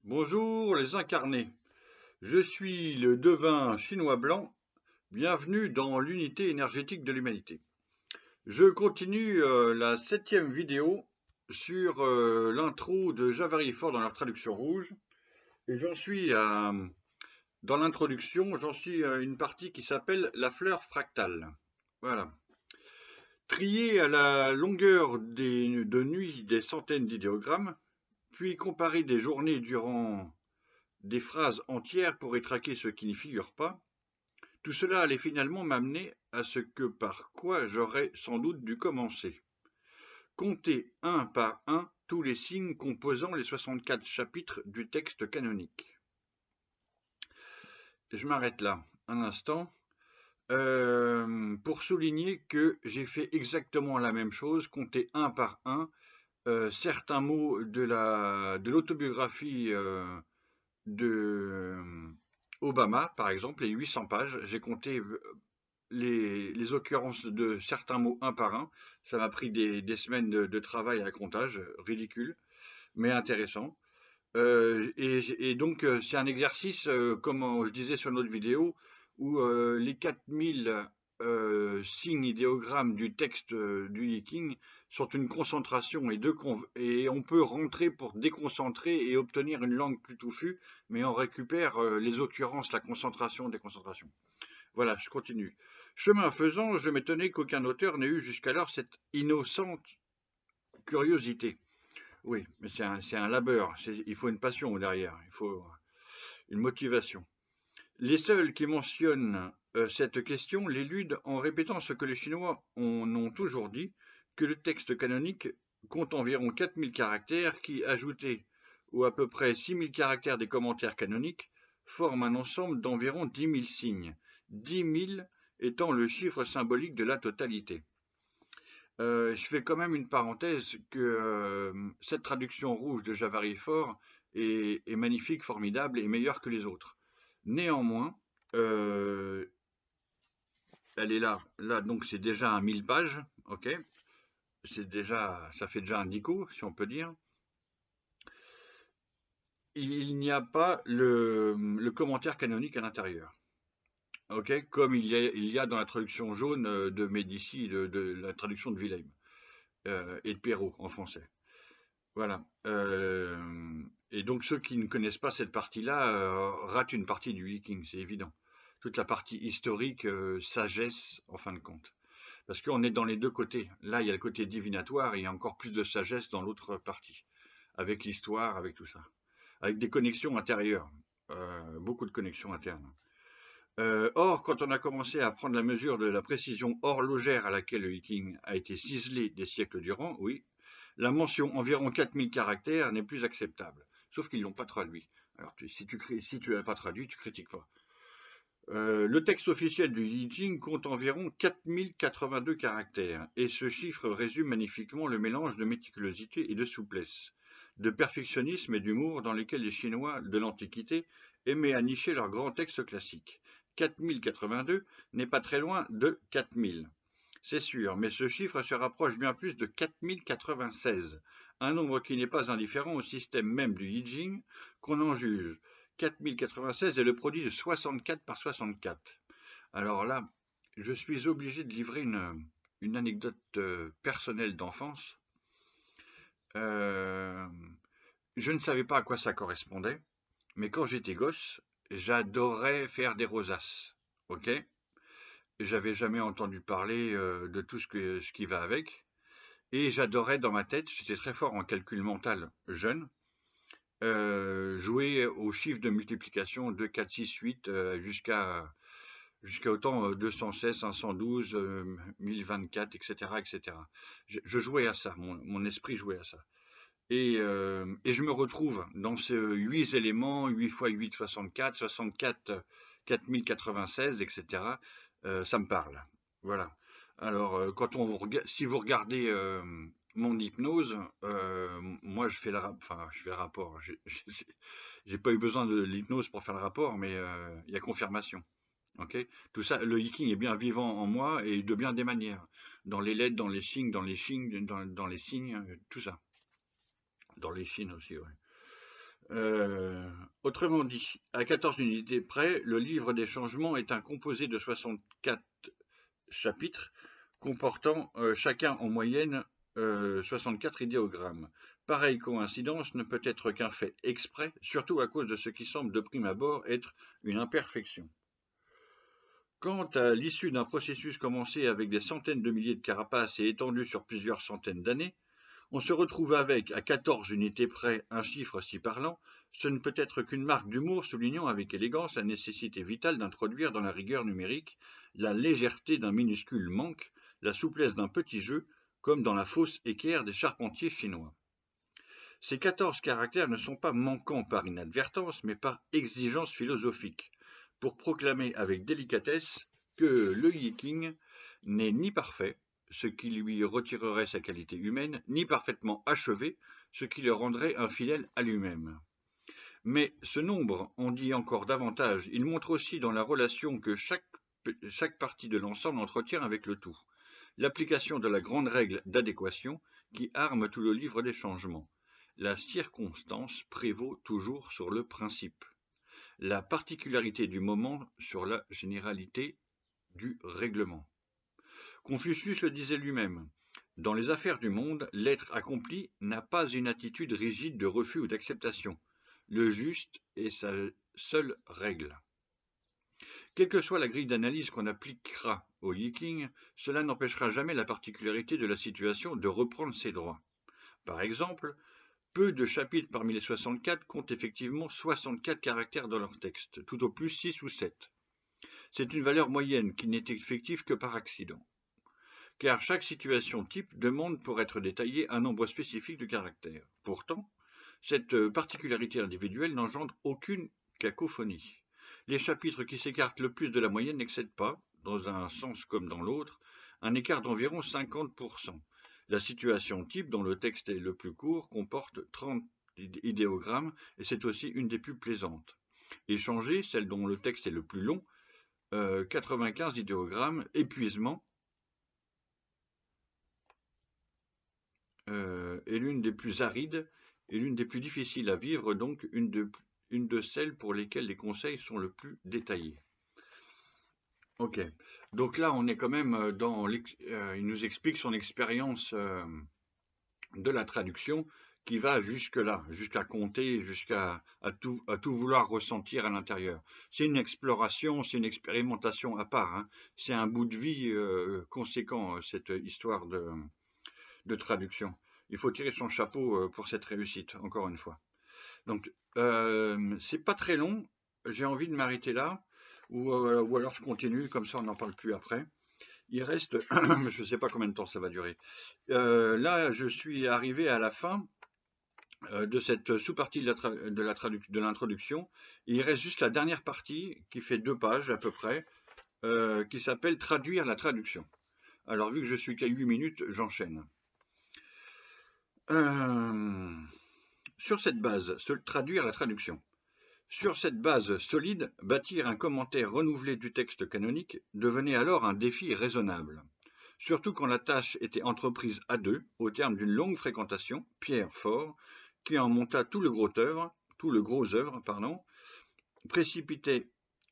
Bonjour les incarnés, je suis le devin chinois blanc, bienvenue dans l'unité énergétique de l'humanité. Je continue la 7e vidéo sur l'intro de Javarifor dans leur traduction rouge, et dans l'introduction, j'en suis à une partie qui s'appelle la fleur fractale. Voilà. Trier à la longueur de nuit des centaines d'idéogrammes, puis comparer des journées durant des phrases entières pour y traquer ce qui n'y figure pas, tout cela allait finalement m'amener à ce que par quoi j'aurais sans doute dû commencer. Compter un par un tous les signes composant les 64 chapitres du texte canonique. Je m'arrête là un instant pour souligner que j'ai fait exactement la même chose, compter un par un certains mots de l'autobiographie de Obama, par exemple, les 800 pages. J'ai compté les occurrences de certains mots un par un. Ça m'a pris des semaines de travail à comptage, ridicule, mais intéressant. Et donc, c'est un exercice, comme je disais sur notre vidéo, où les 4000 signes idéogrammes du texte du Yiking sont une concentration et on peut rentrer pour déconcentrer et obtenir une langue plus touffue, mais on récupère les occurrences, la concentration des concentrations. Voilà, je continue. Chemin faisant, je m'étonnais qu'aucun auteur n'ait eu jusqu'alors cette innocente curiosité. Oui, mais c'est un labeur, il faut une passion derrière, il faut une motivation. Les seuls qui mentionnent cette question l'éludent en répétant ce que les Chinois ont toujours dit, que le texte canonique compte environ 4000 caractères qui, ajoutés aux à peu près 6000 caractères des commentaires canoniques, forment un ensemble d'environ 10 000 signes, 10 000 étant le chiffre symbolique de la totalité. Je fais quand même une parenthèse que cette traduction rouge de Javarifor est magnifique, formidable et meilleure que les autres. Néanmoins, euh, elle est là donc c'est déjà un 1000 pages, ok. Ça fait déjà un dico, si on peut dire. Il n'y a pas le commentaire canonique à l'intérieur, ok, comme il y a dans la traduction jaune de Médicis, de la traduction de Willem et de Perrault en français. Voilà. Et donc ceux qui ne connaissent pas cette partie-là ratent une partie du Viking, c'est évident. Toute la partie historique, sagesse, en fin de compte. Parce qu'on est dans les deux côtés. Là, il y a le côté divinatoire et il y a encore plus de sagesse dans l'autre partie. Avec l'histoire, avec tout ça. Avec des connexions intérieures. Beaucoup de connexions internes. Or, quand on a commencé à prendre la mesure de la précision horlogère à laquelle le Viking a été ciselé des siècles durant, oui, la mention environ 4000 caractères n'est plus acceptable. Sauf qu'ils ne l'ont pas traduit. Alors, si tu l'as pas traduit, tu critiques pas. Le texte officiel du Yi Jing compte environ 4082 caractères, et ce chiffre résume magnifiquement le mélange de méticulosité et de souplesse, de perfectionnisme et d'humour dans lesquels les Chinois de l'Antiquité aimaient à nicher leurs grands textes classiques. 4082 n'est pas très loin de 4000. C'est sûr, mais ce chiffre se rapproche bien plus de 4096, un nombre qui n'est pas indifférent au système même du Yi Jing qu'on en juge. 4096 est le produit de 64 par 64. Alors là, je suis obligé de livrer une anecdote personnelle d'enfance. Euh, je ne savais pas à quoi ça correspondait, mais quand j'étais gosse, j'adorais faire des rosaces. Ok. J'avais jamais entendu parler de tout ce qui va avec. Et j'adorais dans ma tête, j'étais très fort en calcul mental jeune, jouer aux chiffres de multiplication 2, 4, 6, 8 jusqu'à autant 216, 512, 1024, etc. etc. Je jouais à ça, mon esprit jouait à ça. Et je me retrouve dans ces 8 éléments, 8 fois 8, 64, 64, 4096, etc. Ça me parle. Voilà. Alors, si vous regardez mon hypnose, moi je fais le rapport. J'ai pas eu besoin de l'hypnose pour faire le rapport, mais il y a confirmation. Ok. Tout ça, le hiking est bien vivant en moi et de bien des manières. Dans les lettres, dans les signes, dans les signes, tout ça. Dans les signes aussi, ouais. Autrement dit, à 14 unités près, le livre des changements est un composé de 64 chapitres comportant chacun en moyenne 64 idéogrammes. Pareille coïncidence ne peut être qu'un fait exprès, surtout à cause de ce qui semble de prime abord être une imperfection. Quant à l'issue d'un processus commencé avec des centaines de milliers de carapaces et étendu sur plusieurs centaines d'années, on se retrouve avec, à 14 unités près, un chiffre si parlant, ce ne peut être qu'une marque d'humour soulignant avec élégance la nécessité vitale d'introduire dans la rigueur numérique la légèreté d'un minuscule manque, la souplesse d'un petit jeu, comme dans la fausse équerre des charpentiers chinois. Ces 14 caractères ne sont pas manquants par inadvertance, mais par exigence philosophique, pour proclamer avec délicatesse que le Yi-King n'est ni parfait, ce qui lui retirerait sa qualité humaine, ni parfaitement achevé, ce qui le rendrait infidèle à lui-même. Mais ce nombre en dit encore davantage, il montre aussi dans la relation que chaque partie de l'ensemble entretient avec le tout, l'application de la grande règle d'adéquation qui arme tout le livre des changements. La circonstance prévaut toujours sur le principe, la particularité du moment sur la généralité du règlement. Confucius le disait lui-même, dans les affaires du monde, l'être accompli n'a pas une attitude rigide de refus ou d'acceptation. Le juste est sa seule règle. Quelle que soit la grille d'analyse qu'on appliquera au Yi-King, cela n'empêchera jamais la particularité de la situation de reprendre ses droits. Par exemple, peu de chapitres parmi les 64 comptent effectivement 64 caractères dans leur texte, tout au plus 6 ou 7. C'est une valeur moyenne qui n'est effective que par accident. Car chaque situation type demande pour être détaillée un nombre spécifique de caractères. Pourtant, cette particularité individuelle n'engendre aucune cacophonie. Les chapitres qui s'écartent le plus de la moyenne n'excèdent pas, dans un sens comme dans l'autre, un écart d'environ 50%. La situation type, dont le texte est le plus court, comporte 30 idéogrammes et c'est aussi une des plus plaisantes. Échanger, celle dont le texte est le plus long, 95 idéogrammes, épuisement, est l'une des plus arides et l'une des plus difficiles à vivre, donc une de celles pour lesquelles les conseils sont le plus détaillés. Ok, donc là on est quand même dans il nous explique son expérience de la traduction qui va jusque-là, jusqu'à compter, jusqu'à tout vouloir ressentir à l'intérieur. C'est une exploration, c'est une expérimentation à part, hein. C'est un bout de vie conséquent, cette histoire de traduction. Il faut tirer son chapeau pour cette réussite, encore une fois. Donc, c'est pas très long. J'ai envie de m'arrêter là, ou alors je continue, comme ça on n'en parle plus après. Il reste, je ne sais pas combien de temps ça va durer. Là, je suis arrivé à la fin de cette sous-partie de l'introduction. Il reste juste la dernière partie qui fait 2 pages à peu près, qui s'appelle traduire la traduction. Alors, vu que je suis qu'à 8 minutes, j'enchaîne. Sur cette base, traduire la traduction. Sur cette base solide, bâtir un commentaire renouvelé du texte canonique devenait alors un défi raisonnable. Surtout quand la tâche était entreprise à deux, au terme d'une longue fréquentation, Pierre Fort, qui en monta tout le gros œuvre,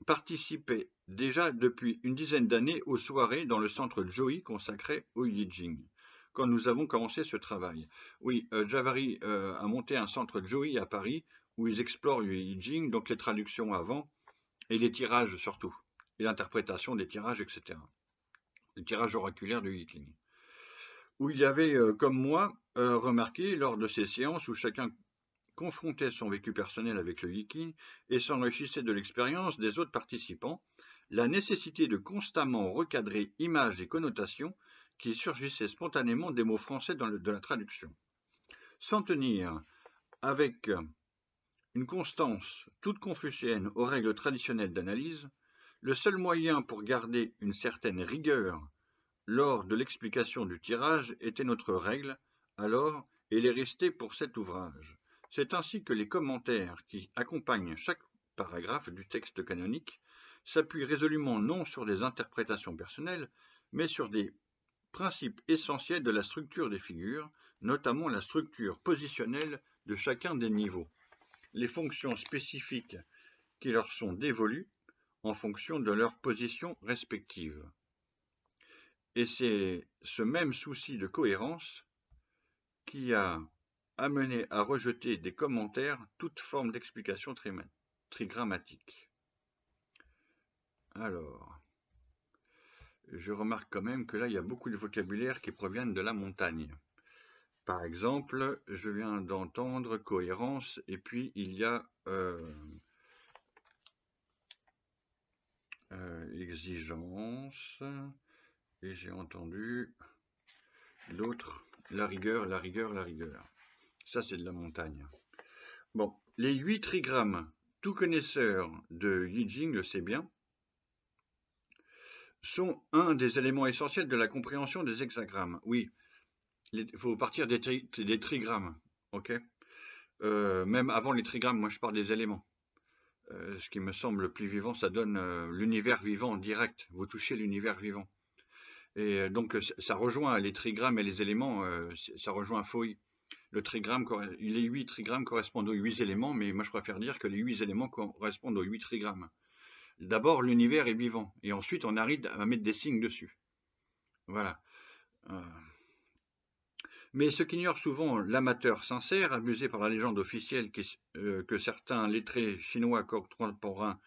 participait déjà depuis une dizaine d'années aux soirées dans le centre Joey consacré au Yi-Jing. Quand nous avons commencé ce travail. Oui, Javary a monté un centre Joey à Paris où ils explorent le Yi-Jing, donc les traductions avant et les tirages surtout, et l'interprétation des tirages, etc. Le tirage oraculaire du Yi-King. Où il y avait, comme moi, remarqué lors de ces séances où chacun confrontait son vécu personnel avec le Yi-King et s'enrichissait de l'expérience des autres participants, la nécessité de constamment recadrer images et connotations qui surgissaient spontanément des mots français de la traduction. S'en tenir avec une constance toute confucienne aux règles traditionnelles d'analyse, le seul moyen pour garder une certaine rigueur lors de l'explication du tirage était notre règle, alors, et elle est restée pour cet ouvrage. C'est ainsi que les commentaires qui accompagnent chaque paragraphe du texte canonique s'appuient résolument non sur des interprétations personnelles, mais sur des principes essentiels de la structure des figures, notamment la structure positionnelle de chacun des niveaux. les fonctions spécifiques qui leur sont dévolues en fonction de leur position respective. Et c'est ce même souci de cohérence qui a amené à rejeter des commentaires toute forme d'explication trigrammatique. Alors, je remarque quand même que là, il y a beaucoup de vocabulaire qui proviennent de la montagne. Par exemple, je viens d'entendre cohérence, et puis il y a exigence, et j'ai entendu l'autre, la rigueur, la rigueur, la rigueur. Ça, c'est de la montagne. Bon, les 8 trigrammes, tout connaisseur de Yi Jing le sait bien, sont un des éléments essentiels de la compréhension des hexagrammes. Oui, il faut partir des trigrammes, ok. Même avant les trigrammes, moi je parle des éléments. Ce qui me semble le plus vivant, ça donne l'univers vivant direct. Vous touchez l'univers vivant. Et donc ça rejoint les trigrammes et les éléments, ça rejoint Foy. Les 8 trigrammes correspondent aux 8 éléments, mais moi je préfère dire que les 8 éléments correspondent aux 8 trigrammes. D'abord, l'univers est vivant, et ensuite on arrive à mettre des signes dessus. Voilà. Mais ce qu'ignore souvent l'amateur sincère, abusé par la légende officielle que certains lettrés chinois contemporains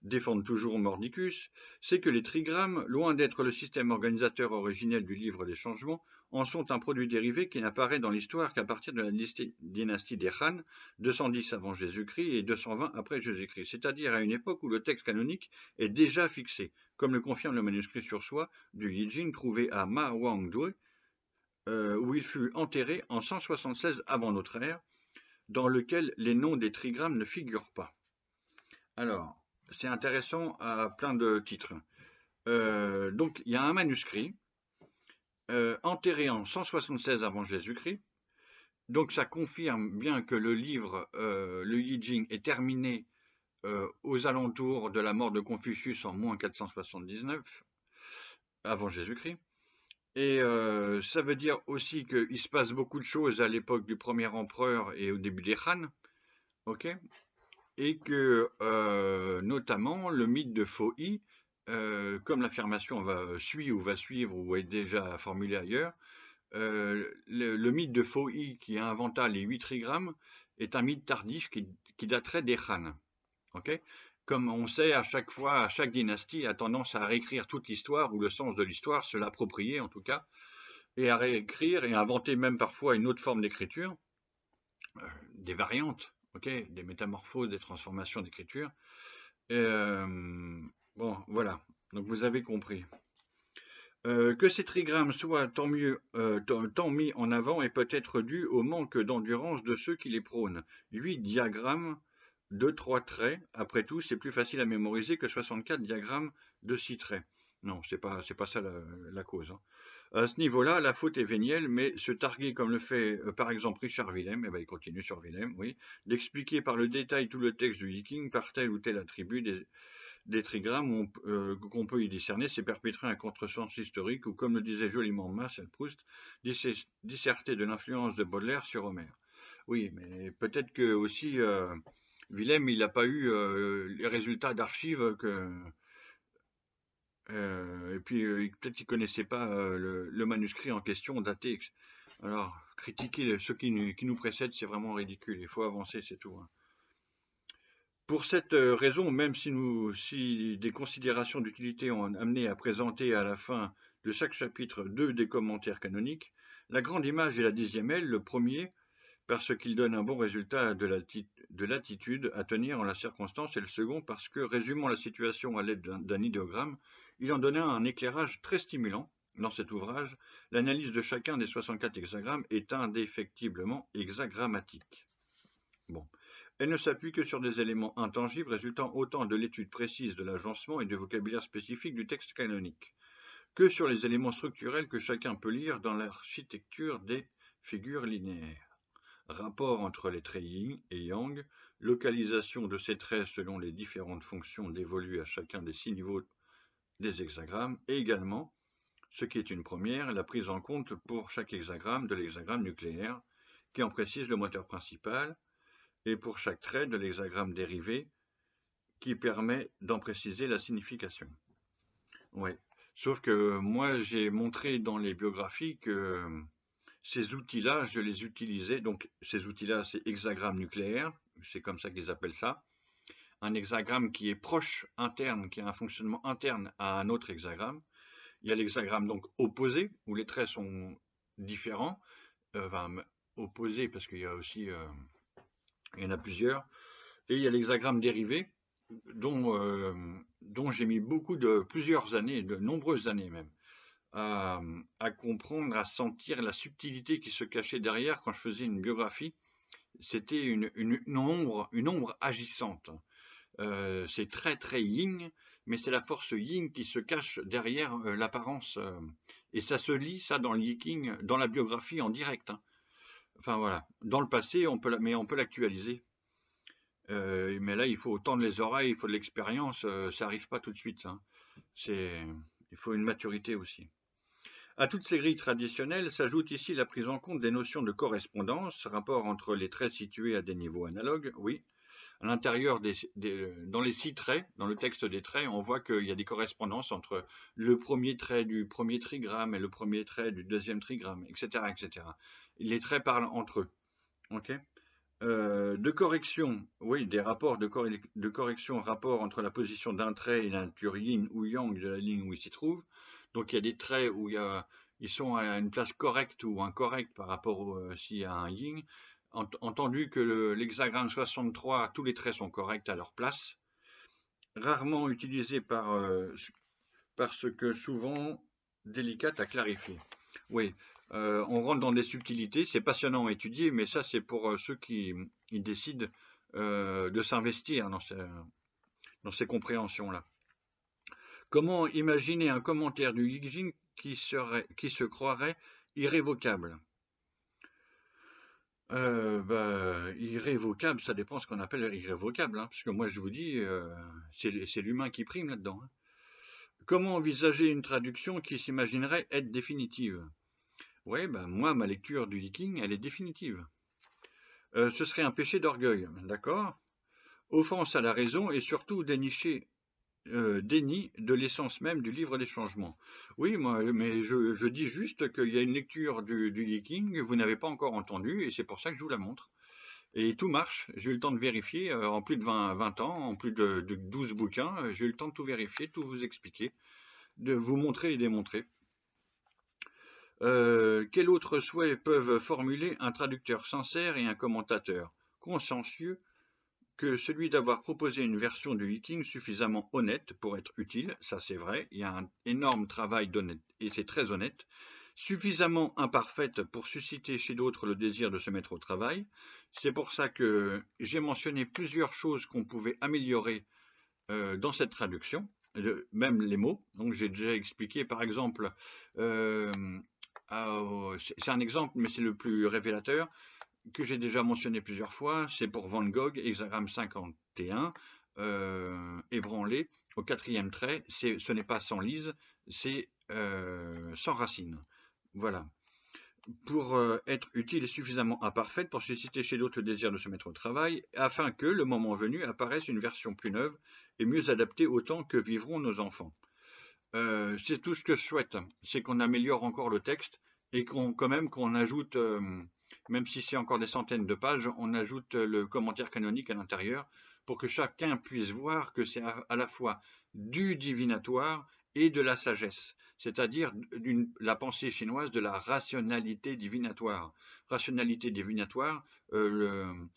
défendent toujours mordicus, c'est que les trigrammes, loin d'être le système organisateur originel du livre des changements, en sont un produit dérivé qui n'apparaît dans l'histoire qu'à partir de la dynastie des Han, 210 avant Jésus-Christ et 220 après Jésus-Christ, c'est-à-dire à une époque où le texte canonique est déjà fixé, comme le confirme le manuscrit sur soie du Yi Jing trouvé à Ma Wangdui, où il fut enterré en 176 avant notre ère, dans lequel les noms des trigrammes ne figurent pas. Alors, c'est intéressant à plein de titres. Donc, il y a un manuscrit enterré en 176 avant Jésus-Christ. Donc, ça confirme bien que le livre, le Yi Jing, est terminé aux alentours de la mort de Confucius en moins 479 avant Jésus-Christ. Et ça veut dire aussi qu'il se passe beaucoup de choses à l'époque du premier empereur et au début des Han, ok, et que notamment le mythe de Foyi, comme l'affirmation va suivre ou est déjà formulée ailleurs, le mythe de Foyi qui inventa les 8 trigrammes est un mythe tardif qui daterait des Han, ok. Comme on sait, à chaque fois, chaque dynastie a tendance à réécrire toute l'histoire ou le sens de l'histoire, se l'approprier en tout cas, et à réécrire et à inventer même parfois une autre forme d'écriture, des variantes, ok, des métamorphoses, des transformations d'écriture. Bon, voilà, donc vous avez compris. Que ces trigrammes soient tant mis en avant est peut-être dû au manque d'endurance de ceux qui les prônent. 8 diagrammes de 3 traits, après tout, c'est plus facile à mémoriser que 64 diagrammes de 6 traits. Non, c'est pas ça la cause. Hein. À ce niveau-là, la faute est vénielle, mais se targuer comme le fait par exemple Richard Willem, il continue sur Willem, oui, d'expliquer par le détail tout le texte du Viking par tel ou tel attribut des trigrammes qu'on peut y discerner, c'est perpétrer un contresens historique ou, comme le disait joliment Marcel Proust, disserter de l'influence de Baudelaire sur Homère. Oui, mais peut-être que aussi Willem, il n'a pas eu les résultats d'archives que... et puis peut-être qu'il ne connaissait pas le manuscrit en question daté. Alors, critiquer ceux qui nous précèdent, c'est vraiment ridicule. Il faut avancer, c'est tout. Hein. Pour cette raison, même si des considérations d'utilité ont amené à présenter à la fin de chaque chapitre 2 des commentaires canoniques, la grande image est la 10e aile, le premier, parce qu'il donne un bon résultat de l'attitude à tenir en la circonstance, et le second parce que, résumant la situation à l'aide d'un idéogramme, il en donna un éclairage très stimulant. Dans cet ouvrage, l'analyse de chacun des 64 hexagrammes est indéfectiblement hexagrammatique. Bon. Elle ne s'appuie que sur des éléments intangibles résultant autant de l'étude précise de l'agencement et du vocabulaire spécifique du texte canonique, que sur les éléments structurels que chacun peut lire dans l'architecture des figures linéaires. Rapport entre les traits yin et yang, localisation de ces traits selon les différentes fonctions dévolues à chacun des 6 niveaux des hexagrammes, et également, ce qui est une première, la prise en compte pour chaque hexagramme de l'hexagramme nucléaire, qui en précise le moteur principal, et pour chaque trait de l'hexagramme dérivé qui permet d'en préciser la signification. Oui, sauf que moi j'ai montré dans les biographies que ces outils-là, je les utilisais, donc ces outils-là c'est hexagramme nucléaire, c'est comme ça qu'ils appellent ça, un hexagramme qui est proche interne, qui a un fonctionnement interne à un autre hexagramme. Il y a l'hexagramme donc opposé, où les traits sont différents, enfin opposés parce qu'il y a aussi, il y en a plusieurs, et il y a l'hexagramme dérivé, dont j'ai mis plusieurs années, de nombreuses années même, à comprendre, à sentir la subtilité qui se cachait derrière quand je faisais une biographie. C'était une ombre agissante. C'est très très yin, mais c'est la force yin qui se cache derrière l'apparence. Et ça se lit, ça, dans le yiking, dans la biographie en direct. Hein. Enfin voilà, dans le passé, mais on peut l'actualiser. Mais là, il faut tendre les oreilles, il faut de l'expérience, ça n'arrive pas tout de suite. Hein. Il faut une maturité aussi. À toutes ces grilles traditionnelles s'ajoute ici la prise en compte des notions de correspondance, rapport entre les traits situés à des niveaux analogues, oui. À l'intérieur dans les 6 traits, dans le texte des traits, on voit qu'il y a des correspondances entre le premier trait du premier trigramme et le premier trait du deuxième trigramme, etc., etc. Les traits parlent entre eux. Ok. De correction, oui, des rapports de correction, rapport entre la position d'un trait et la nature yin ou yang de la ligne où il s'y trouve. Donc il y a des traits où ils sont à une place correcte ou incorrecte par rapport aussi à un yin. Entendu que l'hexagramme 63, tous les traits sont corrects à leur place. Rarement utilisé parce que souvent délicate à clarifier. Oui, on rentre dans des subtilités, c'est passionnant à étudier, mais ça c'est pour ceux qui décident de s'investir dans ces compréhensions-là. Comment imaginer un commentaire du Yijing qui se croirait irrévocable? Irrévocable, ça dépend ce qu'on appelle irrévocable, hein, parce que moi je vous dis, c'est l'humain qui prime là-dedans. Hein. Comment envisager une traduction qui s'imaginerait être définitive? Oui, moi, ma lecture du Viking, elle est définitive. Ce serait un péché d'orgueil, d'accord? Offense à la raison et surtout déni de l'essence même du livre des changements. Oui, mais je dis juste qu'il y a une lecture du Viking que vous n'avez pas encore entendue et c'est pour ça que je vous la montre. Et tout marche, j'ai eu le temps de vérifier, en plus de 20 ans, en plus de 12 bouquins, j'ai eu le temps de tout vérifier, tout vous expliquer, de vous montrer et démontrer. Quel autre souhait peuvent formuler un traducteur sincère et un commentateur consciencieux que celui d'avoir proposé une version du Viking suffisamment honnête pour être utile, ça c'est vrai, il y a un énorme travail d'honnête, et c'est très honnête, suffisamment imparfaite pour susciter chez d'autres le désir de se mettre au travail. C'est pour ça que j'ai mentionné plusieurs choses qu'on pouvait améliorer dans cette traduction, même les mots. Donc j'ai déjà expliqué, par exemple, c'est un exemple, mais c'est le plus révélateur, que j'ai déjà mentionné plusieurs fois, c'est pour Van Gogh, hexagramme 51, ébranlé, au 4e trait, ce n'est pas sans lise, c'est sans racine. Voilà. Pour être utile et suffisamment imparfaite pour susciter chez d'autres le désir de se mettre au travail, afin que, le moment venu, apparaisse une version plus neuve et mieux adaptée au temps que vivront nos enfants. C'est tout ce que je souhaite, c'est qu'on améliore encore le texte et qu'on ajoute, même si c'est encore des centaines de pages, on ajoute le commentaire canonique à l'intérieur pour que chacun puisse voir que c'est à la fois du divinatoire et de la sagesse, c'est-à-dire la pensée chinoise de la rationalité divinatoire. Rationalité divinatoire, le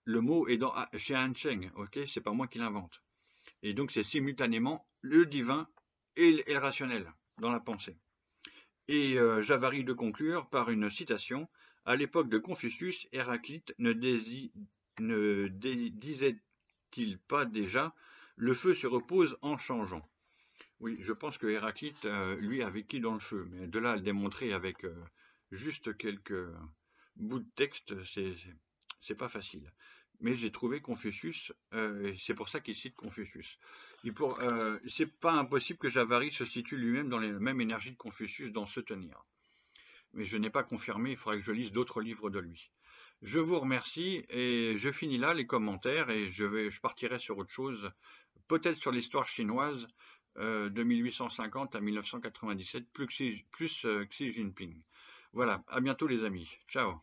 mot est chez Han Cheng, ok, c'est pas moi qui l'invente. Et donc c'est simultanément le divin et le rationnel dans la pensée. Et j'avarie de conclure par une citation. À l'époque de Confucius, Héraclite ne disait-il pas déjà « le feu se repose en changeant ». Oui, je pense que Héraclite, lui, a vécu dans le feu, mais de là à le démontrer avec juste quelques bouts de texte, c'est pas facile. Mais j'ai trouvé Confucius, et c'est pour ça qu'il cite Confucius. C'est pas impossible que Javarie se situe lui-même dans les mêmes énergies de Confucius dans Se tenir. Mais je n'ai pas confirmé, il faudrait que je lise d'autres livres de lui. Je vous remercie et je finis là les commentaires et je partirai sur autre chose, peut-être sur l'histoire chinoise de 1850 à 1997, plus Xi Jinping. Voilà, à bientôt les amis. Ciao.